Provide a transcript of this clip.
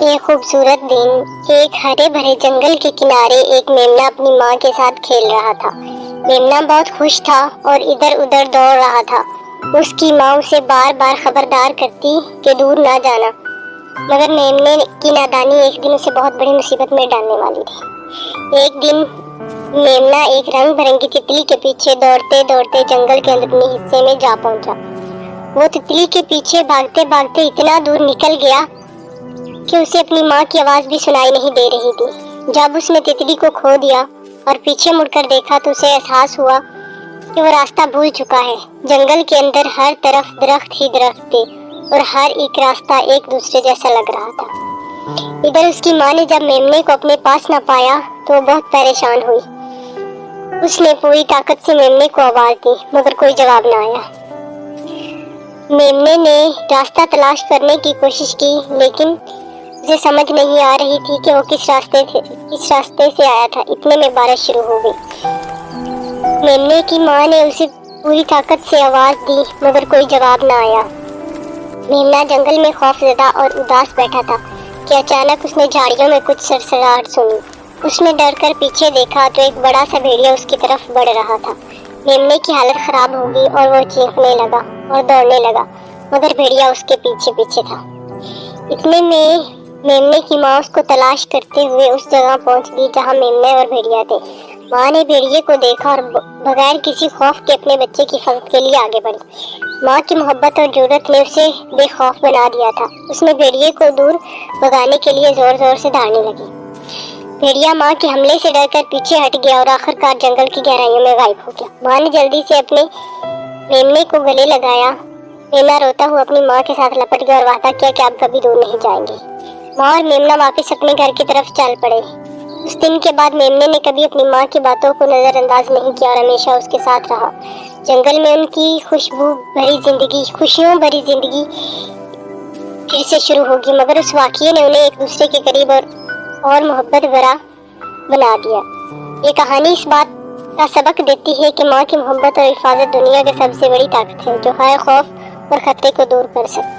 ایک خوبصورت دن ایک ہرے بھرے جنگل کے کنارے ایک میمنا اپنی ماں کے ساتھ کھیل رہا تھا۔ میمنا بہت خوش تھا اور ادھر ادھر دوڑ رہا تھا۔ اس کی ماں اسے بار بار خبردار کرتی کہ دور نہ جانا، مگر میمنے کی نادانی ایک دن اسے بہت بڑی مصیبت میں ڈالنے والی تھی۔ ایک دن میمنا ایک رنگ برنگی تتلی کے پیچھے دوڑتے دوڑتے جنگل کے اندرونی حصے میں جا پہنچا۔ وہ تتلی کے پیچھے بھاگتے بھاگتے اتنا دور نکل گیا کہ اسے اپنی ماں کی آواز بھی سنائی نہیں دے رہی تھی۔ جب اس نے تتلی کو کھو دیا اور پیچھے مڑ کر دیکھا تو اسے احساس ہوا کہ وہ راستہ بھول چکا ہے۔ جنگل کے اندر ہر طرف درخت ہی درخت تھے اور ہر ایک راستہ ایک دوسرے جیسا لگ رہا تھا۔ ادھر اس کی ماں نے جب میمنے کو اپنے پاس نہ پایا تو وہ بہت پریشان ہوئی۔ اس نے پوری طاقت سے میمنے کو آواز دی مگر کوئی جواب نہ آیا۔ میمنے نے راستہ تلاش کرنے کی کوشش کی لیکن اسے سمجھ نہیں آ رہی تھی کہ وہ کس راستے سے آیا تھا۔ اتنے میں بارش شروع ہو گئی۔ میمنے کی ماں نے اسے پوری طاقت سے آواز دی مگر کوئی جواب نہ آیا۔ میمنا جنگل میں خوف زدہ اور اداس بیٹھا تھا کہ اچانک اس نے جھاڑیوں میں کچھ سرسراہٹ سنی۔ اس نے ڈر کر پیچھے دیکھا تو ایک بڑا سا بھیڑیا اس کی طرف بڑھ رہا تھا۔ میمنے کی حالت خراب ہو گئی اور وہ چیخنے لگا اور دوڑنے لگا مگر بھیڑیا اس کے پیچھے پیچھے تھا۔ اتنے میں میمنے کی ماں اس کو تلاش کرتے ہوئے اس جگہ پہنچ گئی جہاں میمنے اور بھیڑیا تھے۔ ماں نے بھیڑیے کو دیکھا اور بغیر کسی خوف کے اپنے بچے کی حفاظت کے لیے آگے بڑھی۔ ماں کی محبت اور جرأت نے اسے بے خوف بنا دیا تھا۔ اس نے بھیڑیے کو دور بھگانے کے لیے زور زور سے دوڑنے لگی۔ بھیڑیا ماں کے حملے سے ڈر کر پیچھے ہٹ گیا اور آخرکار جنگل کی گہرائیوں میں غائب ہو گیا۔ ماں نے جلدی سے اپنے میمنے کو گلے لگایا۔ میمنا روتا ہوا اپنی ماں کے ساتھ لپٹ گیا اور وعدہ کیا کہ آپ کبھی دور نہیں جائیں گے۔ ماں اور میمنا واپس اپنے گھر کی طرف چل پڑے۔ اس دن کے بعد میمنے نے کبھی اپنی ماں کی باتوں کو نظر انداز نہیں کیا اور ہمیشہ اس کے ساتھ رہا۔ جنگل میں ان کی خوشیوں بھری زندگی پھر سے شروع ہوگی مگر اس واقعے نے انہیں ایک دوسرے کے قریب اور محبت بھرا بنا دیا۔ یہ کہانی اس بات کا سبق دیتی ہے کہ ماں کی محبت اور حفاظت دنیا کی سب سے بڑی طاقت ہے جو ہر خوف اور خطرے کو دور کر سکتی ہے۔